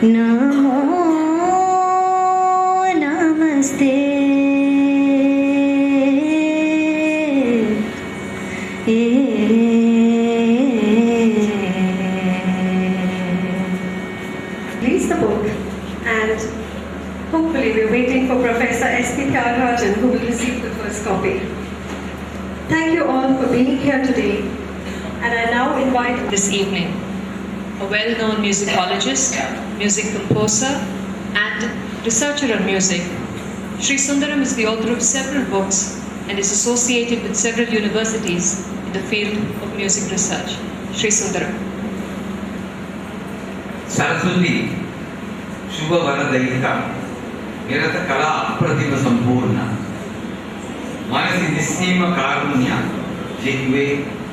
नमो नमस्ते Release the book, and hopefully we're waiting for Professor S.P. Tyagarajan, who will receive the first copy. Thank you all for being here today, and I now invite this evening a well-known musicologist, music composer and researcher on music. Sri Sundaram is the author of several books and is associated with several universities in the field of music research. Sri Sundaram. Saraswati शुभ वरदयिता निरत कला अप्रतिम संपूर्ण मनसि निस्सीम कारुण्य जिह्वे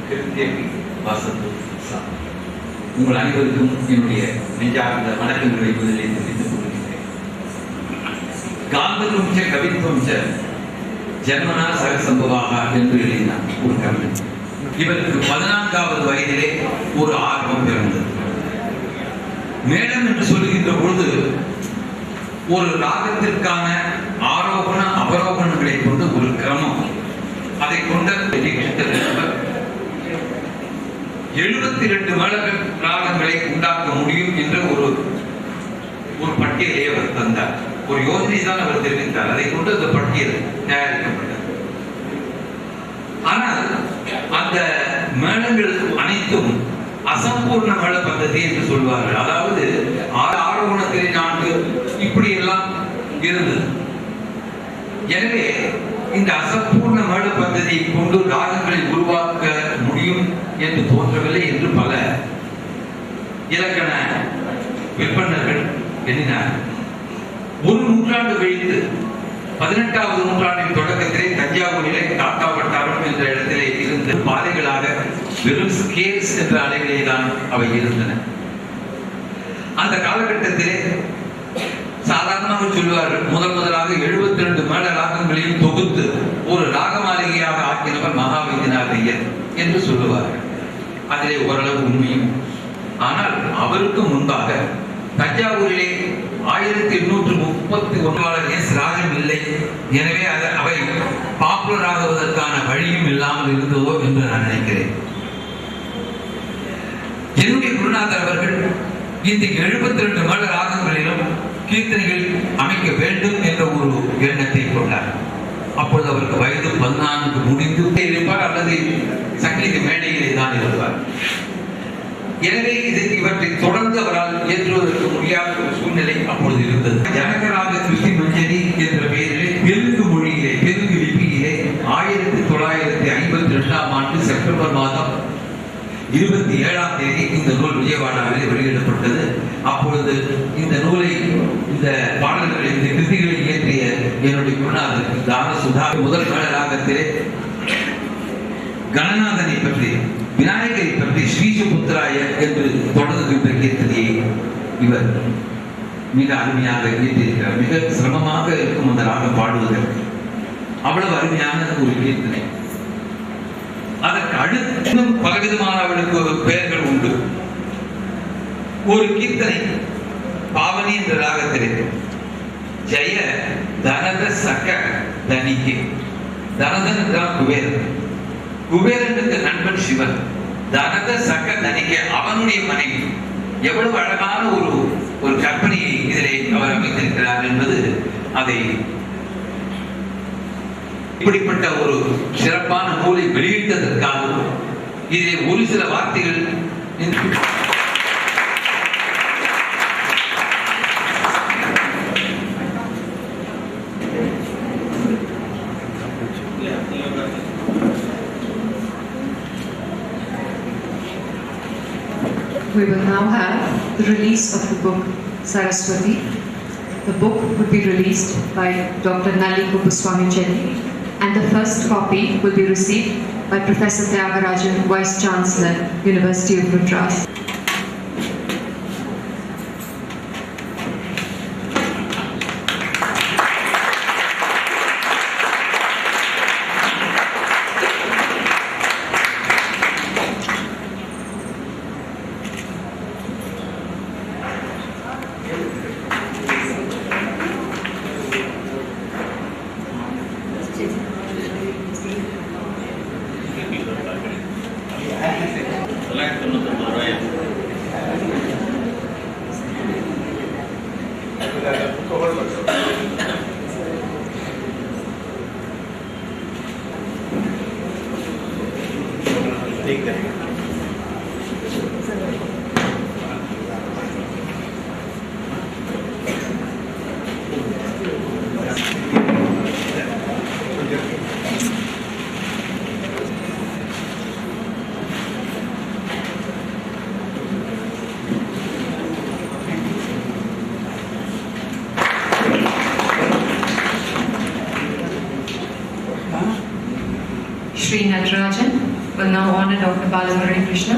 कृत्यपि वसतु सा உங்கள் அனைவருக்கும் என்னுடைய நெஞ்சார்ந்த வணக்கங்களை முதலில் தெரிவித்துக் கொள்கிறேன். காந்தத்துவம் ச கவித்துவம் ச ஜன்மனா சகசம்பவாக என்று எழுதினார் ஒரு கவிஞன். இவருக்கு 14வது வயதிலே ஒரு ஆர்வம் பிறந்தது. மேளம் என்று சொல்லுகின்ற பொழுது ஒரு ராகத்திற்கான ஆரோகண அவரோகணங்களை கொண்டு ஒரு கிரமம் அதை கொண்ட 72 ராகங்களை உண்டாக்க முடியும் என்ற ஒரு பட்டியலை அவர் தந்தார். ஒரு யோசனை தான் அவர் தெரிவித்தார். அதை கொண்டு அந்த பட்டியல் தயாரிக்கப்பட்டது. ஆனால் அந்த மேளங்கள் அனைத்தும் அசம்பூர்ண மேள பద్ధதி என்று சொல்வார்கள். அதாவது ஆரோகணத்திலே 4 இப்படி எல்லாம் இருந்தது. எனவே இந்த அசம்பூர்ண மேள பద్ధதியை கொண்டு ராகங்களை உருவாக்க முடியும் என்று தோன்றவில்லை என்று பல இலக்கண விற்பனர்கள் எண்ணினார்கள். ஒரு நூற்றாண்டு கழித்து 18வது நூற்றாண்டின் தொடக்கத்திலே தஞ்சாவூரிலே காக்காவட்டாரம் என்ற இடத்திலே இருந்த பாதைகளாக வெறும் ஸ்கேல்ஸ் என்ற அலைகளே தான் அவை இருந்தன. அந்த காலகட்டத்திலே சாதாரணமாக சொல்வார்கள், முதலாக 72 மேள ராகங்களையும் தொகுத்து ஒரு ராகமாளிகையாக ஆக்கினவர் மகாவித்யநாதையர் என்று சொல்லுவார்கள். அதிலே ஓரளவு உண்மையும். ஆனால் அவருக்கு முன்பாக தஞ்சாவூரிலே 1831 எஸ் ராகம் இல்லை. எனவே அவை பாப்புலர் ஆகுவதற்கான வழியும் இல்லாமல் இருந்ததோ என்று நான் நினைக்கிறேன். என்னுடைய குருநாதர் அவர்கள் இந்த 72 மேள ராகங்களிலும் கீர்த்தனைகள் அமைக்க வேண்டும் என்ற ஒரு எண்ணத்தை கொண்டார். அப்பொழுது அவருக்கு வயது 14 முடிந்து இருப்பார் அல்லது சங்கீத மேடையிலே தான் இருப்பார். எனவே இவற்றை தொடர்ந்து அவரால் ஏற்றுவதற்கு முடியாத ஒரு சூழ்நிலை அப்பொழுது இருந்தது. ஜனகராக கிருஷ்ணி மஞ்சரி என்ற பெயரிலே தெலுங்கு மொழியிலே தெலுங்கு லிபியிலே 1952ஆம் ஆண்டு செப்டம்பர் மாதம் 27ஆம் தேதி இந்த நூல் விஜயவாடாவிலே வெளியிடப்பட்டது. அப்பொழுது இந்த நூலை, இந்த பாடல்களை, இந்த கிருதிகளை இயற்றிய என்னுடைய குருநாதருக்கு தானசுதா முதல் மேள ராகத்திலே கணநாதனை பற்றி, விநாயகரை பற்றி ஸ்ரீசுபுத்திராய என்று தொடங்குகின்ற கீர்த்தனையை இவர் மிக அருமையாக இயற்றியிருக்கிறார். மிக சிரமமாக இருக்கும் அந்த ராகம் பாடுவதற்கு. அவ்வளவு அருமையான ஒரு கீர்த்தனை. அதற்கு அடுத்து பலவிதமான அவளுக்கு பெயர்கள் உண்டு. ஒரு கீர்த்தனை பாவனி என்ற ராகத்திலே ஜெய தனத சக தனிக்கு. தனதன் என்றால் குபேரன். குபேரனுக்கு நண்பன் சிவன். தனத சக தனிக்கு அவனுடைய மனைவி. எவ்வளவு அழகான ஒரு கற்பனையை இதிலே அவர் அமைத்திருக்கிறார் என்பது அதை இப்படிப்பட்ட ஒரு சிறப்பான நூலை வெளியிட்டதற்காகவும் இதிலே ஒரு சில வார்த்தைகள் We will now have the release of the book Saraswati. The book would be released by Dr. Nalli Kuppuswamy Chelli, and the first copy will be received by Professor Tyagarajan, Vice Chancellor, University of Madras. Sri Natarajan will now honor Dr. Balamurali Krishna.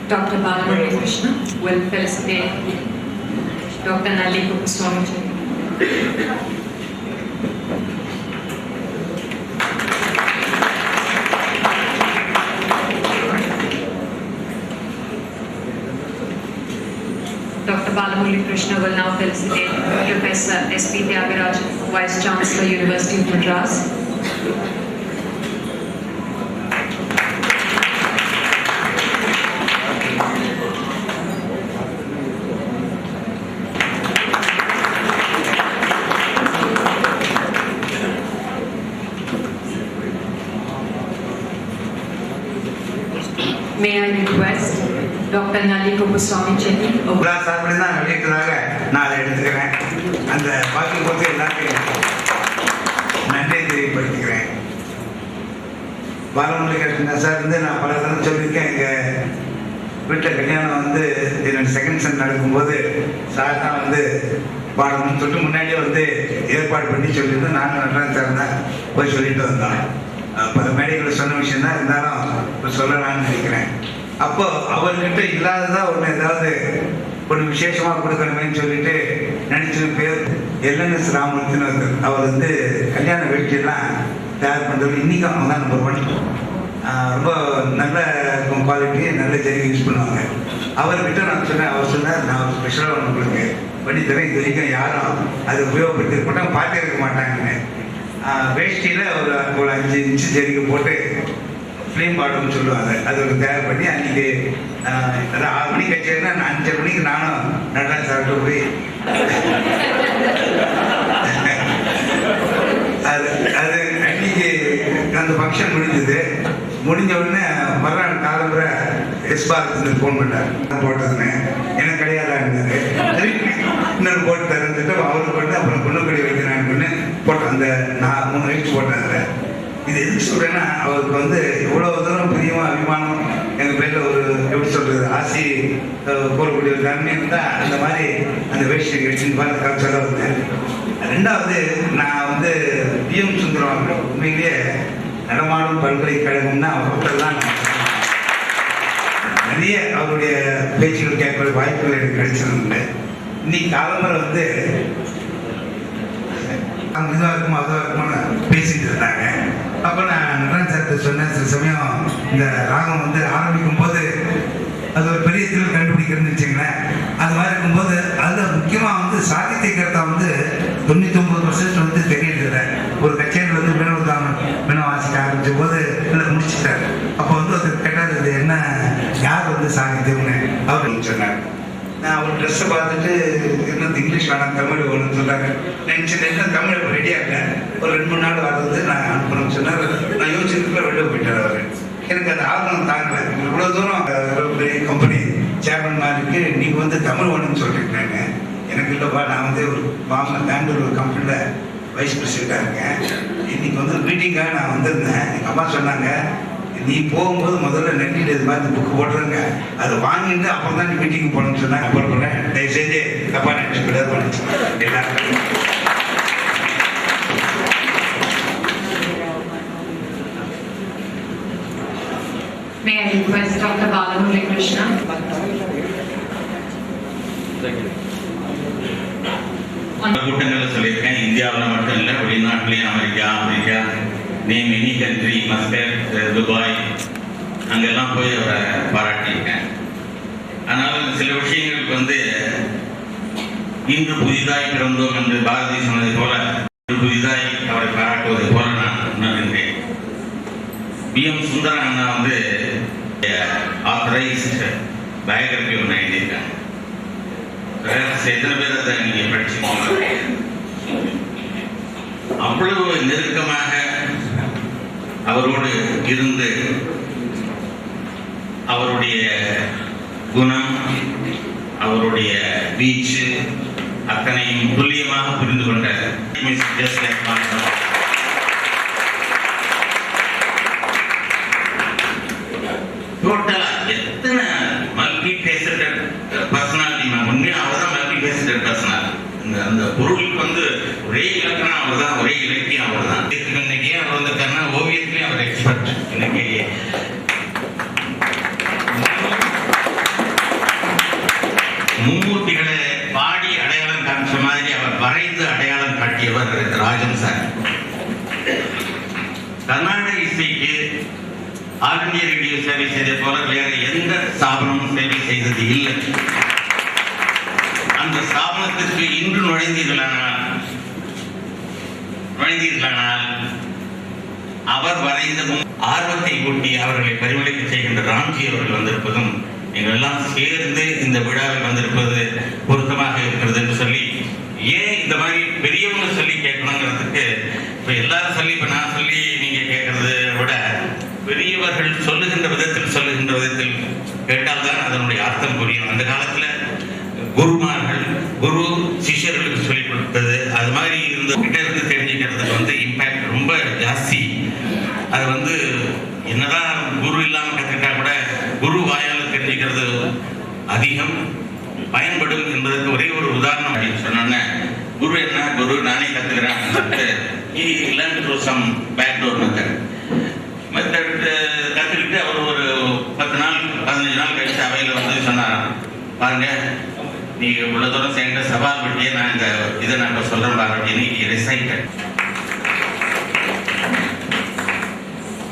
Dr. Balamurali Krishna will felicitate Dr. Nalli Kuppuswamy Chetty. Dr. Balamurali Krishna will now felicitate Professor S.P. Tyagarajan, Vice Chancellor, University of Madras. May I request Dr. Nalli Kuppuswamy Chetty, சார்பில் தான் வெளியிட்டதாக நான் அதை எடுத்துக்கிறேன். அந்த பாக்கி போட்டு எல்லாத்தையும் நன்றி தெரியப்படுத்திக்கிறேன். பாலமுரளி கிருஷ்ணா சார் வந்து நான் பல தடவை சொல்லியிருக்கேன். எங்கள் வீட்டில் கல்யாணம் வந்து என்னோட செகண்ட் சன் நடக்கும்போது சார் தான் வந்து பாடணும்னு சொல்லிட்டு முன்னாடியே வந்து ஏற்பாடு பண்ணி சொல்லிட்டு நானும் நடராஜன் சார் தான் போய் சொல்லிட்டு வந்தோம். பல மேடைகளை சொன்ன விஷயம் தான் இருந்தாலும் சொல்லலாம்னு நினைக்கிறேன். அப்போ அவர்கிட்ட இல்லாததா ஒன்று ஏதாவது ஒரு விசேஷமாக கொடுக்கணுமேன்னு சொல்லிட்டு நினைச்ச பேர் எல்என்எஸ் ராமூர்த்தின்னு ஒருத்தர். அவர் வந்து கல்யாண வேட்டையெல்லாம் தயார் பண்ணுறது இன்றைக்கும் அவங்க தான் நம்பர் ஒன். ரொம்ப நல்ல குவாலிட்டி நல்ல ஜெரி யூஸ் பண்ணுவாங்க. அவர்கிட்ட நான் சொன்னேன். அவர் சொன்னார், நான் ஒரு ஸ்பெஷலாக ஒன்று உங்களுக்கு பண்ணி தரேன். இது வரைக்கும் யாரும் அதை உபயோகப்படுத்திருக்கட்டும் பார்த்தே இருக்க மாட்டாங்கன்னு. வேஷ்டியில் ஒரு 5 இன்ச்சு ஜெரிகை போட்டு ஃப்ளேம் பாட்டம்னு சொல்லுவாங்க. அது ஒரு தயார் பண்ணி அன்றைக்கி அதாவது 6 மணிக்கு வச்சேன்னா நான் 5:30 மணிக்கு நானும் நடராஜ் சாப்பிட்டு போய் அது அன்னைக்கு அந்த ஃபங்க்ஷன் முடிஞ்ச உடனே மறுநாள் காலம்புற எஸ்பாரத்துக்கு ஃபோன் பண்ணார். போட்டதுன்னு எனக்கு கிடையாதா இருந்தது. இன்னொன்று போட்டு தரந்துட்டு அவருக்கு போட்டு அப்புறம் பொண்ணுக்கடி வைக்கிறான்னு பண்ணி போட்டேன். அந்த நான் 3 வயசு போட்டேன். இது எதுக்கு சொல்கிறேன்னா, அவருக்கு வந்து எவ்வளோ தூரம் பிரியமாக அபிமானம் எங்கள் பேரில் ஒரு எப்படி சொல்கிறது ஆசி கூறக்கூடிய ஒரு தன்மை இருந்தால் அந்த மாதிரி அந்த வேஷ்டி கட்சின்னு பார்த்து கல்ச்சராக இருந்தேன். 2வது நான் வந்து பிஎம் சுந்தரம் உண்மையிலேயே நடமாடும் பல்கலைக்கழகம்னா அவர்கிட்டலாம் நிறைய அவருடைய பேச்சுகள் கேட்கக்கூடிய வாய்ப்புகள் எனக்கு கிடைச்சிருந்தது. இன்னைக்கு காலம்பரை வந்து இதுவாக இருக்குமோ அதுவாக இருக்குமோன்னு பேசிட்டு இருந்தாங்க. அப்போ நான் நடராஜன் சார்கிட்ட சொன்னேன், சில சமயம் இந்த ராகம் வந்து ஆரம்பிக்கும் போது அது ஒரு பெரிய தீர்வு கண்டுபிடிக்கிறதுன்னு வச்சுங்களேன். அது மாதிரி இருக்கும்போது அதில் முக்கியமாக வந்து சாகித்ய கருத்தா வந்து 99% வந்து தெரியல. ஒரு கச்சேரி வந்து மீனவ வாசிக்க ஆரம்பிச்ச போது இல்லை முடிச்சுட்டார். அப்போ வந்து அது கேட்டால் இது என்ன யார் வந்து சாகித்யம்னு அவர் சொன்னார். நான் அவர் ட்ரெஸ்ஸை பார்த்துட்டு என்ன இங்கிலீஷ் வேணாம் தமிழ் வேணும்னு சொல்கிறாங்க. நினச்சிட்டு தமிழ் ரெடியாக இல்லை, ஒரு 2-3 நாள் வர்றது நான் அனுப்பணும்னு சொன்னார். நான் யோசிச்சுட்டு வெளில போயிட்டார் அவர். எனக்கு அந்த ஆர்வம் தாங்கலை. இவ்வளோ தூரம் பெரிய கம்பெனி சேர்மன் மாதிரிக்கு நீங்கள் வந்து தமிழ் வேணும்னு சொல்லியிருக்காங்க. எனக்கு இல்லைப்பா, நான் வந்து ஒரு பெங்களூர் ஒரு கம்பெனியில் வைஸ் பிரசிடெண்ட்டாக இருக்கேன். இன்னைக்கு வந்து மீட்டிங்காக நான் வந்திருந்தேன். எங்கள் அம்மா சொன்னாங்க, நீ போகும்போது முதல்ல நெட்டில் இது மாதிரி புக்கு போட்டுருங்க, அதை வாங்கிட்டு அப்புறம் தான் நீ மீட்டிங் போகணும்னு சொன்னாங்க. அப்புறம் போனேன். தயவு செஞ்சு தப்பா நினைச்சு விடாது பண்ணிச்சு எல்லாருக்கும். may I request Dr. Balamurali Krishna. கூட்டங்களில் சொல்லியிருக்கேன். இந்தியாவில் மட்டும் இல்லை, வெளிநாட்டிலையும் America name any country, Muscat, Dubai அங்கெல்லாம் போய் அவரை பாராட்டியிருக்கேன். அதனால் சில விஷயங்களுக்கு வந்து இன்று புதிதாய் பிறந்தோம் என்று பாரதி சொன்னதை போல புதிதாய் அவரை பாராட்டுவதை போல நான் உணர்கின்றேன். பிஎம் சுந்தரம் அண்ணா வந்து ஆத்தரைஸ்ட் பயோகிராஃபி ஒன்று எழுதியிருக்காங்க. எத்தனை பேர் அதை நீங்கள் படிச்சுக்கோங்க. அவ்வளவு நெருக்கமாக அவரோடு இருந்து அவருடைய குணம், அவருடைய வீச்சு அத்தனையும் துல்லியமாக புரிந்து புரிந்து கொண்ட just like டோட்டலா எத்தனை மல்டி ஃபேசட்டட் பர்சனாலிட்டி, உண்மையா அவர் தான் மல்டி ஃபேசட்டட் பர்சனாலிட்டி. அந்த பொருளுக்கு வந்து ஒரே இலக்கணம் அவர் தான், ஒரே இலக்கியம் அவர் தான். இன்னைக்கு அவர் வந்திருக்காருன்னா ஓவியத்திலேயே அவர் எக்ஸ்பர்ட். இன்னைக்கு மும்மூர்த்திகளை பாடி அடையாளம் காமிச்ச மாதிரி அவர் வரைந்து அடையாளம் காட்டியவர் ராஜன் சார். கர்நாடக இசைக்கு ஆல் இந்தியா ரேடியோ சேவை செய்த போல வேற எந்த ஸ்தாபனமும் சேவை செய்தது இல்லை. அந்த ஸ்தாபனத்திற்கு இன்று நுழைந்தீர்களானால் அவர் வரைந்த ஆர்வத்தை ஊட்டி அவர்களை பரிமளிக்க செய்கின்ற ராம்ஜி அவர்கள் வந்திருப்பதும் எங்கள் எல்லாம் சேர்ந்து இந்த விழாவில் வந்திருப்பது பொருத்தமாக இருக்கிறது என்று சொல்லி, ஏன் இந்த மாதிரி பெரியவங்க சொல்லி கேட்கணுங்கிறதுக்கு இப்ப எல்லாரும் சொல்லி இப்ப நான் சொல்லி நீங்க கேட்கறத விட பெரியவர்கள் சொல்லுகின்ற விதத்தில் கேட்டால்தான் அதனுடைய அர்த்தம் புரியும். அந்த காலத்துல குருமார்கள் குரு சிஷ்யர்களுக்கு சொல்லிக் கொடுத்தது அது மாதிரி இருந்த கிட்ட இருந்து தெரிஞ்சுக்கிறதுக்கு வந்து இம்பாக்ட் ரொம்ப ஜாஸ்தி. அது வந்து என்னதான் குரு இல்லாம கத்துக்கிட்டா கூட குரு வாயால தெரிஞ்சுக்கிறது அதிகம் பயன்படும் என்பதற்கு ஒரே ஒரு உதாரணம் அப்படின்னு சொன்னோன்னே, குரு என்ன குரு நானே கத்துக்கிறேன் மெத்தட் கத்துக்கிட்டு அவர் ஒரு 10 நாள் 15 நாள் கழிச்சு அவையில வந்து சொன்னாராம், பாருங்க நீங்க உள்ள தூரம் சேர்ந்த சவால் விட்டியே நான் இந்த இதை நான் இப்ப சொல்றேன் பாரு அப்படின்னு recited.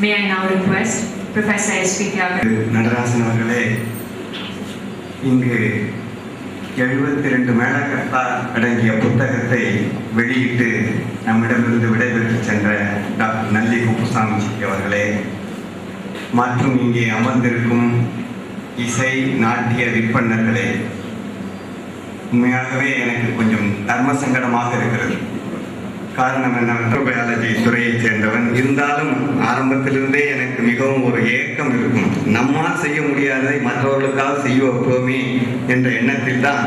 May I now request Professor S.P. Tyagarajan. Natarajan அவர்களே, இங்கு 72 மேளகர்த்தா அடங்கிய புத்தகத்தை வெளியிட்டு நம்மிடமிருந்து விடைபெற்று சென்ற டாக்டர் நல்லி குப்புசாமி அவர்களே, மற்றும் இங்கே அமர்ந்திருக்கும் இசை நாட்டிய விற்பனர்களே, உண்மையாகவே எனக்கு கொஞ்சம் தர்ம சங்கடமாக இருக்கிறது. காரணம் என்னவென்றால் பயாலஜி துறையைச் சேர்ந்தவன் இருந்தாலும் ஆரம்பத்திலிருந்தே எனக்கு மிகவும் ஒரு ஏக்கம் இருக்கும். நம்மால் செய்ய முடியாததை மற்றவர்களுக்காக செய்ய வைப்போமே என்ற எண்ணத்தில் தான்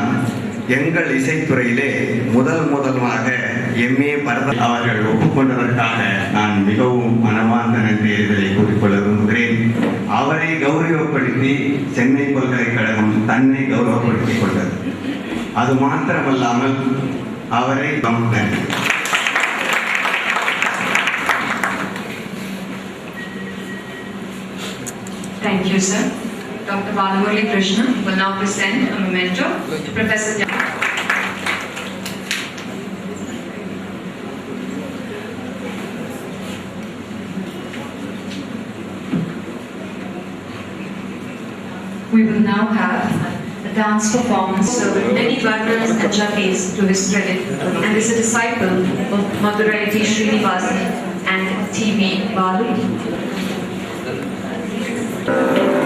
எங்கள் இசைத்துறையிலே முதலாக MA பரதம் அவர்கள் ஒப்புக்கொண்டதற்காக நான் மிகவும் மனமார்ந்த நன்றியை கூறிக்கொள்ள விரும்புகிறேன். அவரை கௌரவப்படுத்தி சென்னை பல்கலைக்கழகம் தன்னை கௌரவப்படுத்திக் கொண்டது. அது மாத்திரமல்லாமல் அவரை நன்றி. Thank you, sir. Dr. Balamurali Krishna will now present a memento to Professor We will now have a dance performance with many runners and jockeys to his credit, and is a disciple of Madurai T. Srinivasan and T.V. Balu. Oh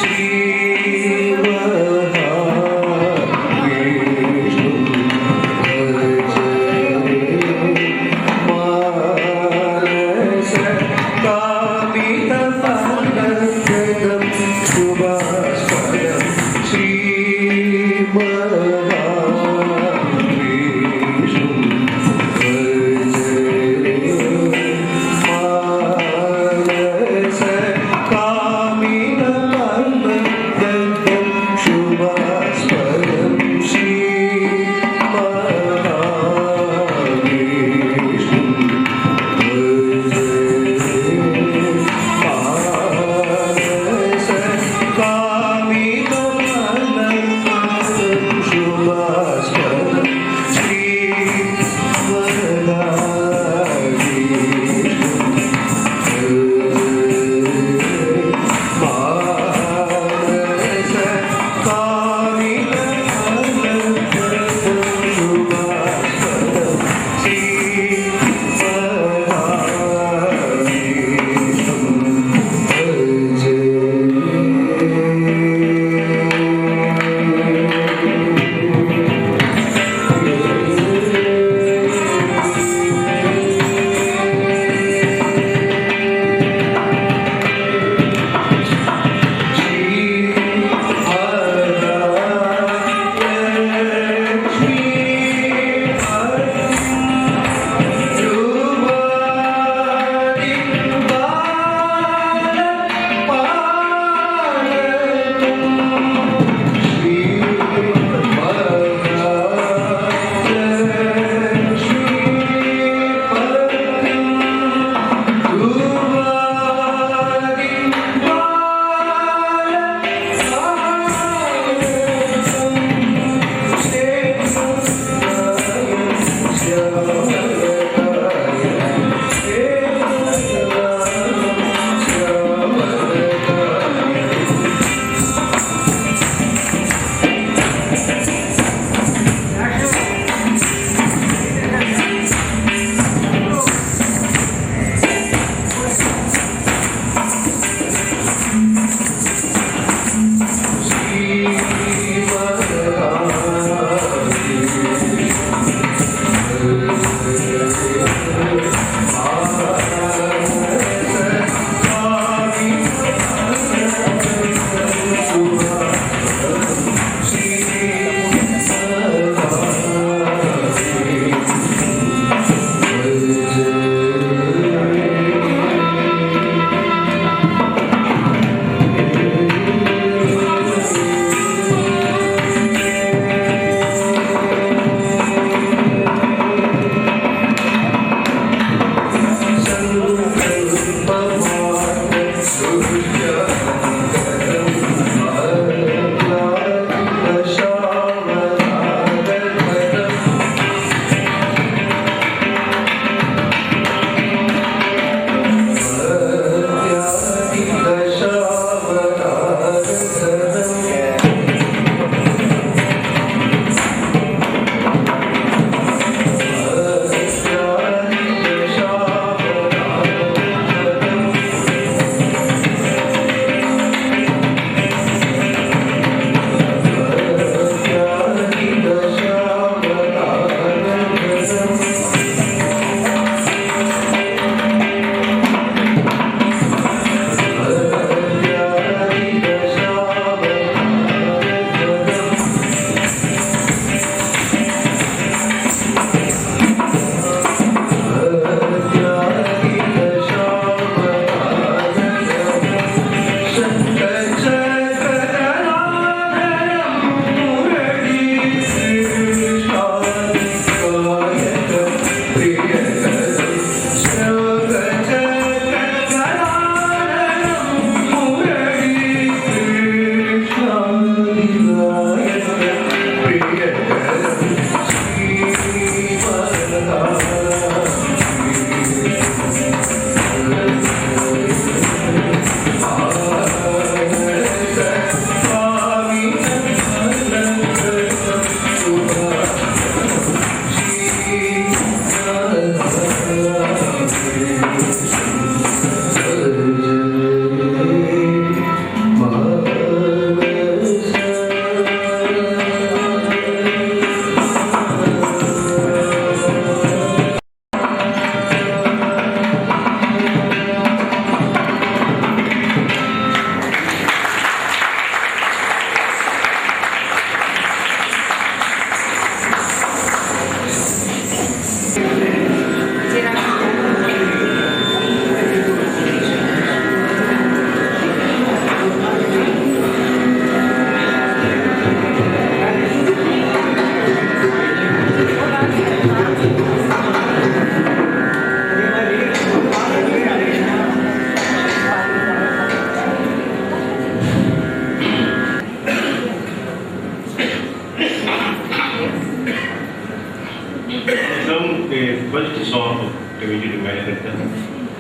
Shri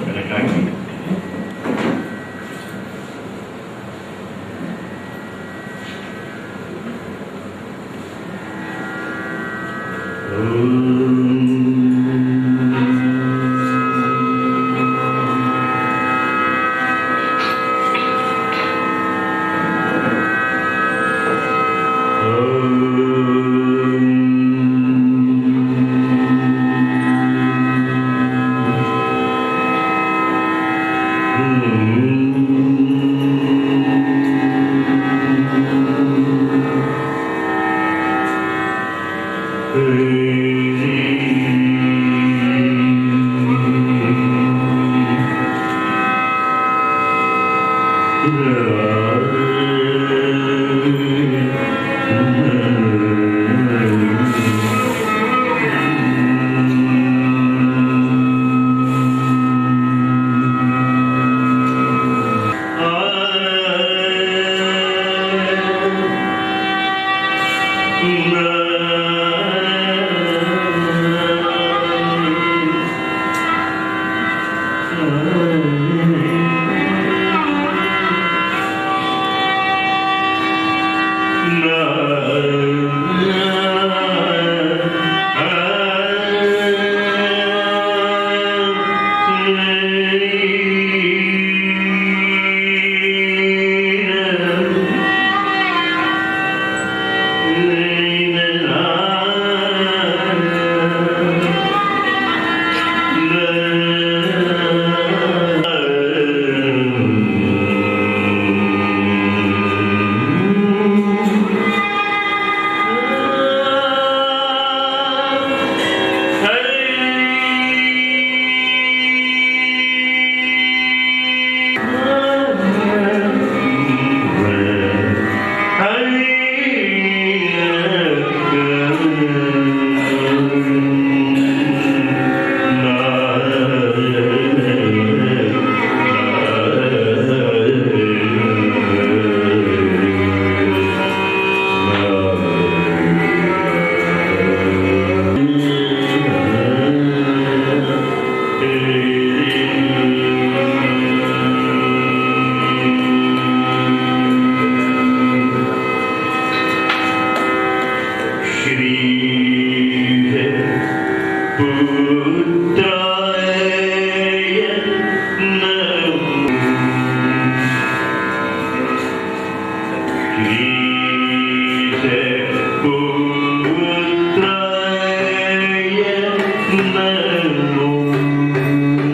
எனக்காக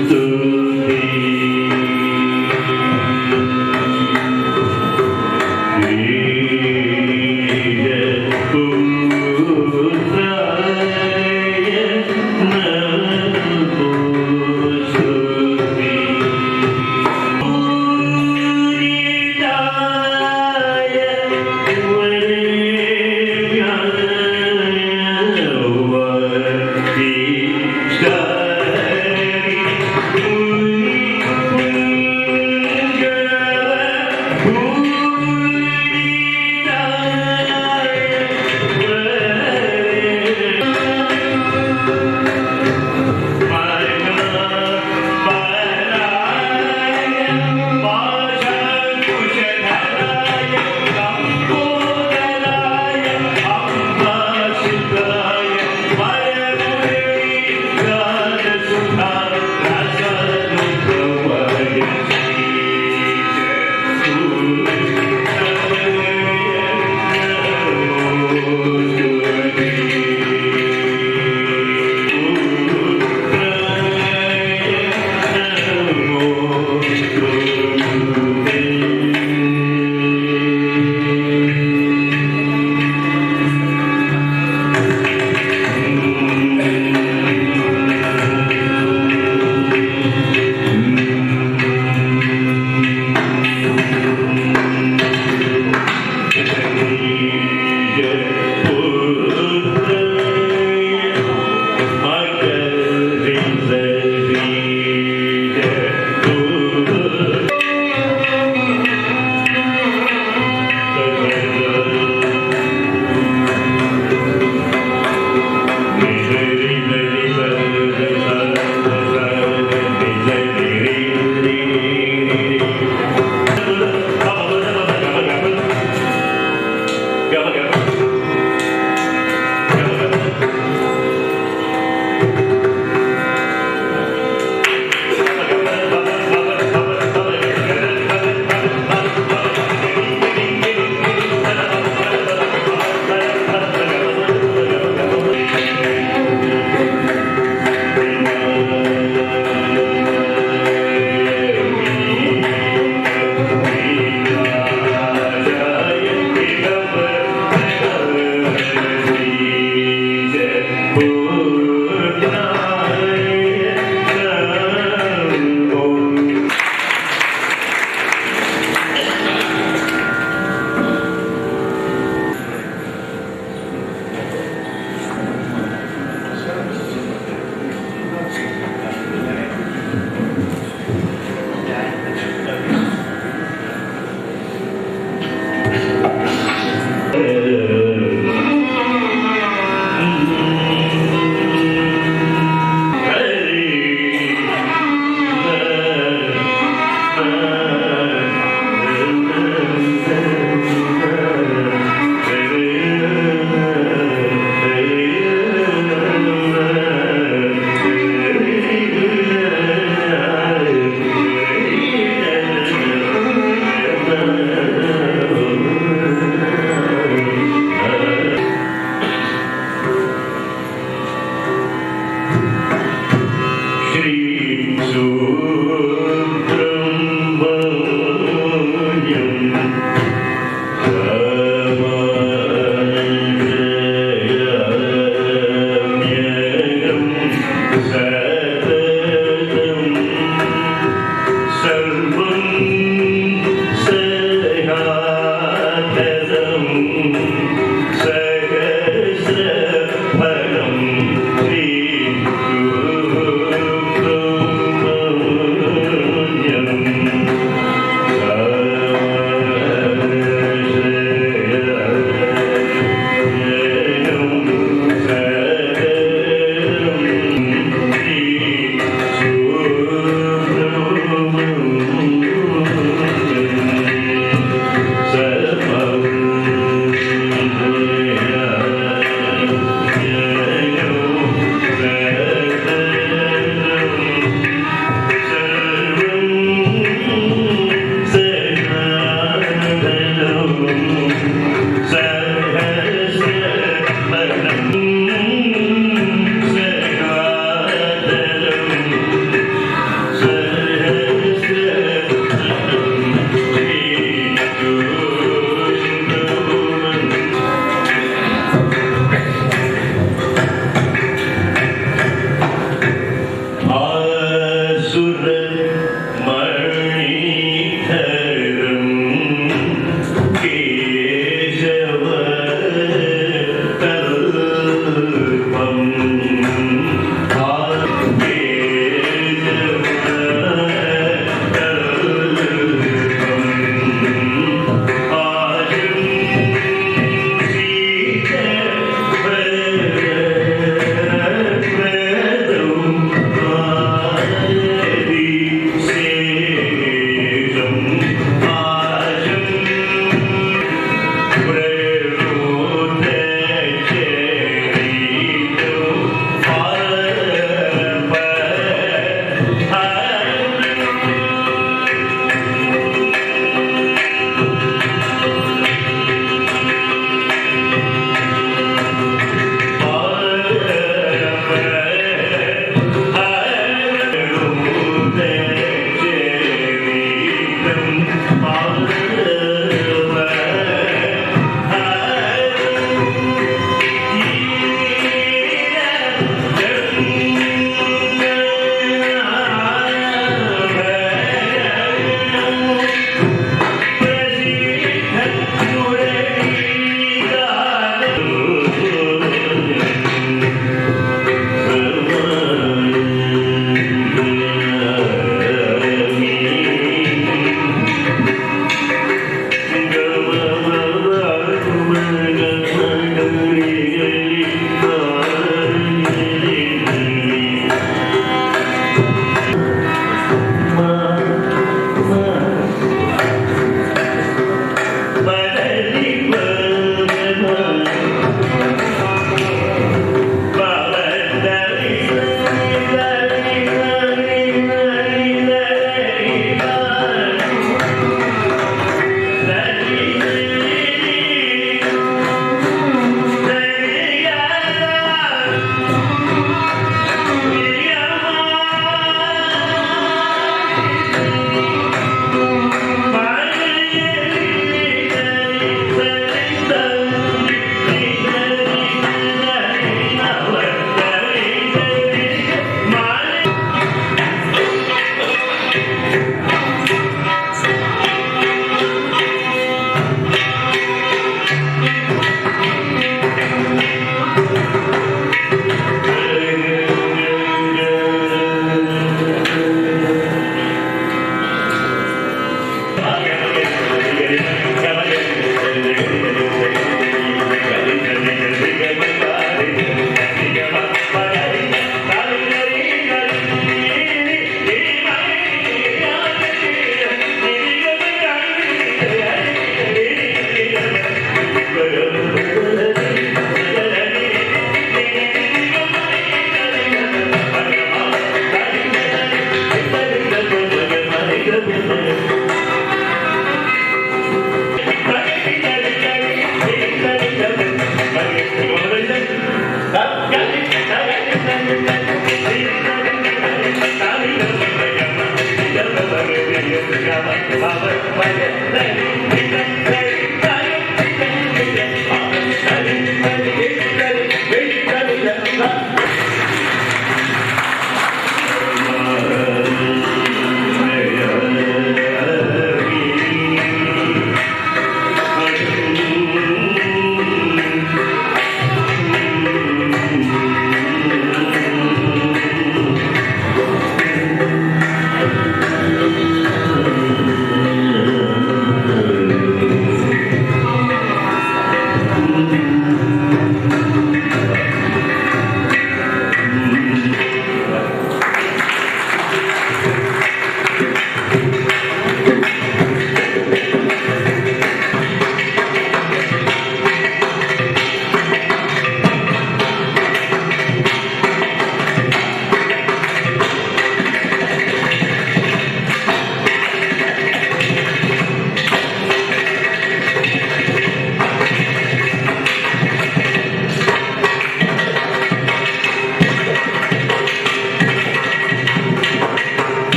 No.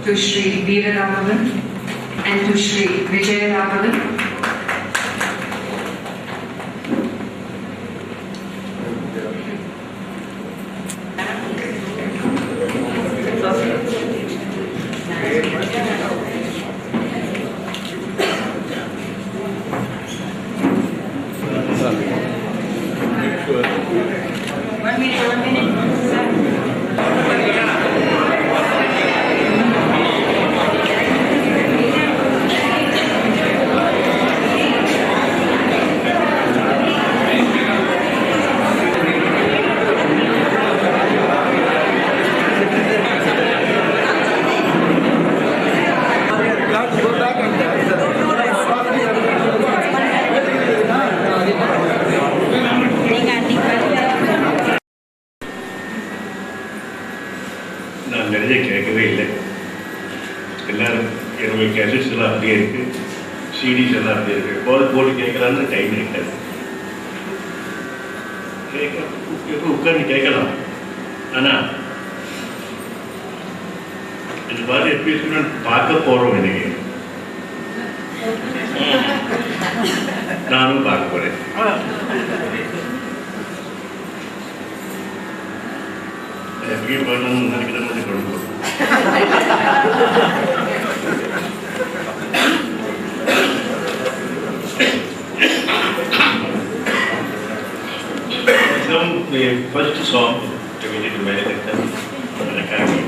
to Shri Veera Raghavan and to Shri Vijaya Raghavan CDs எல்லாம் அப்படி இருக்கு. போட்டு கேட்கலான்னு time இருக்காது. உட்காந்து கேட்கலாம். ஆனால் இது மாதிரி எப்படி பார்க்க போகிறோம். இன்னைக்கு நானும் பார்க்க போகிறேன். எப்படி பண்ணணும்னு நினைக்கிற மாதிரி கொடுக்கும். The first song dedicated to Benedicta and Academy.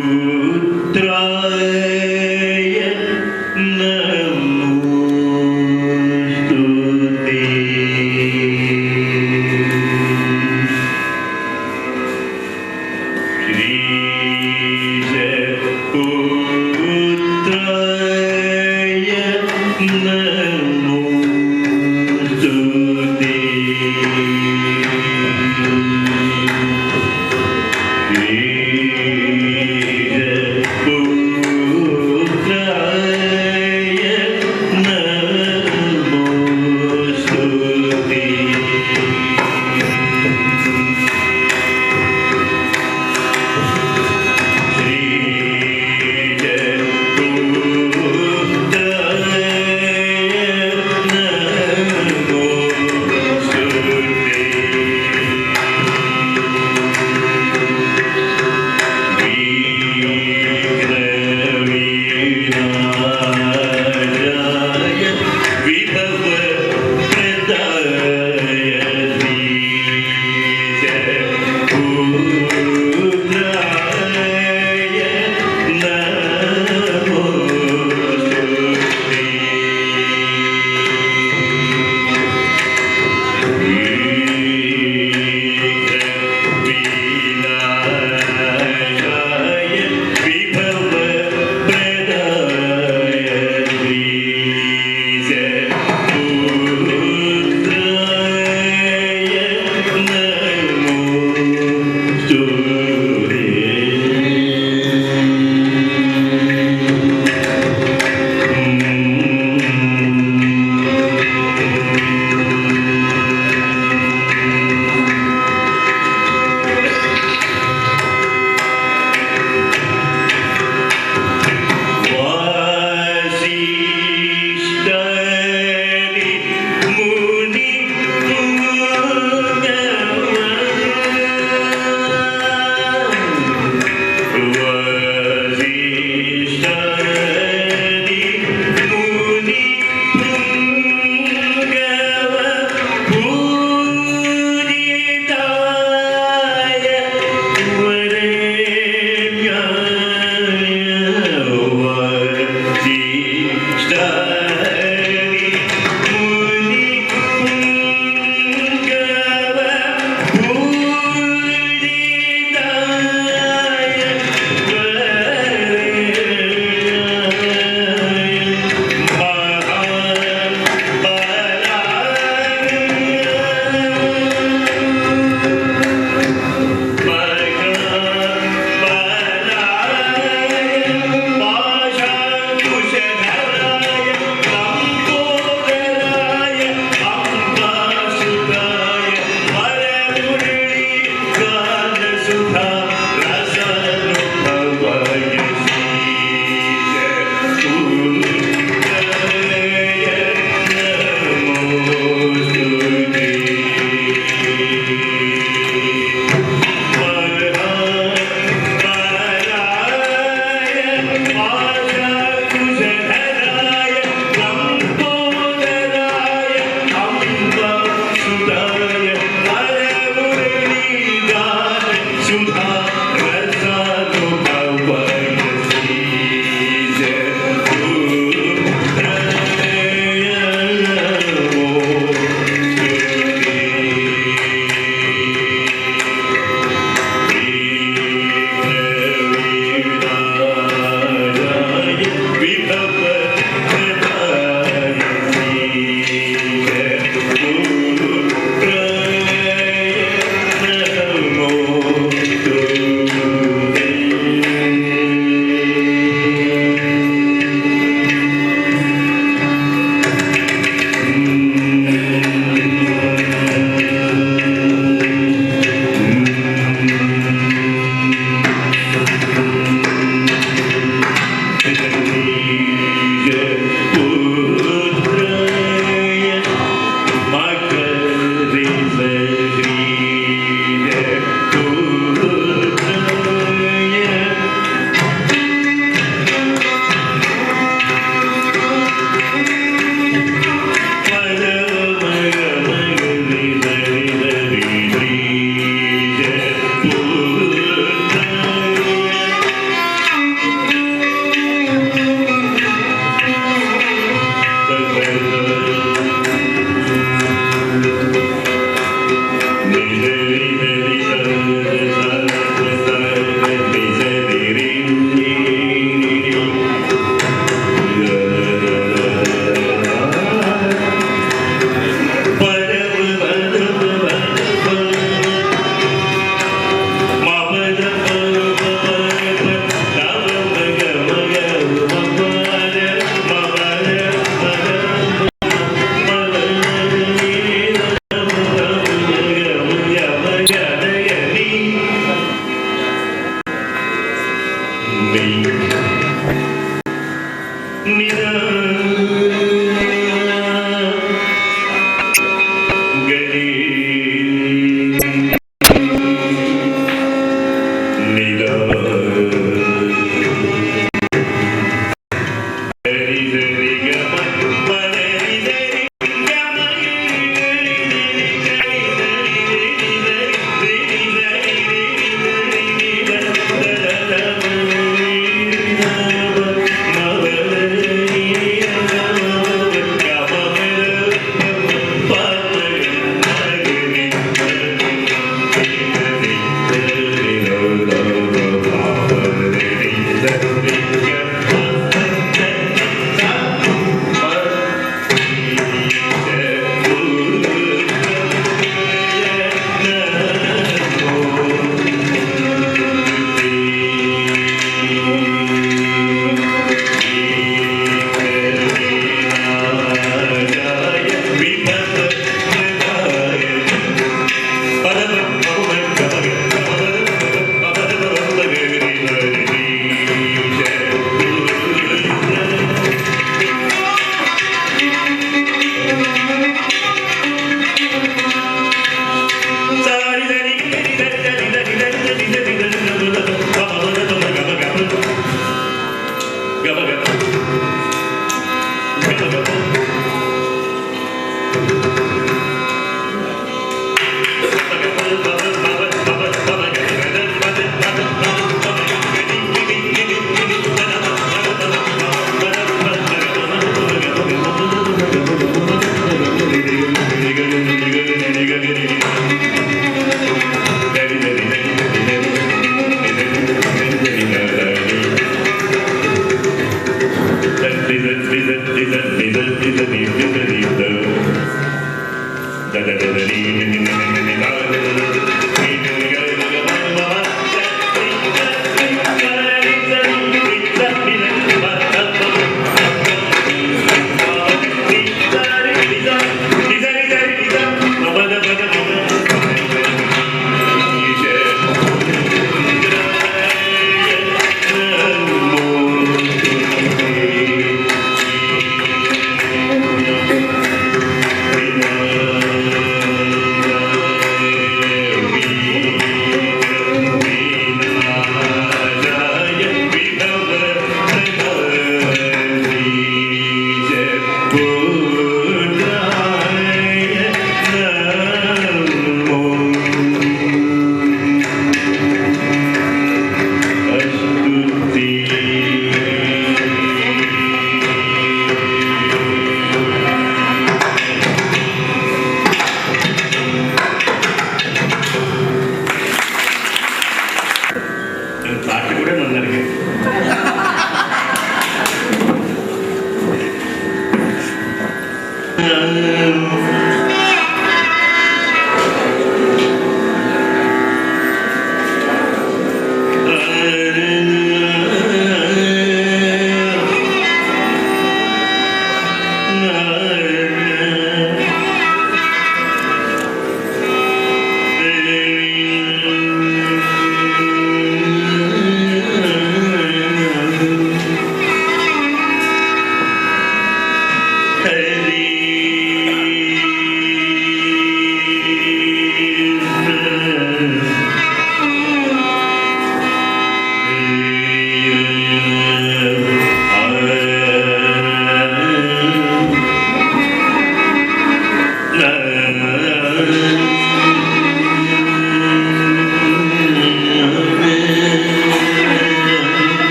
Putra மெய்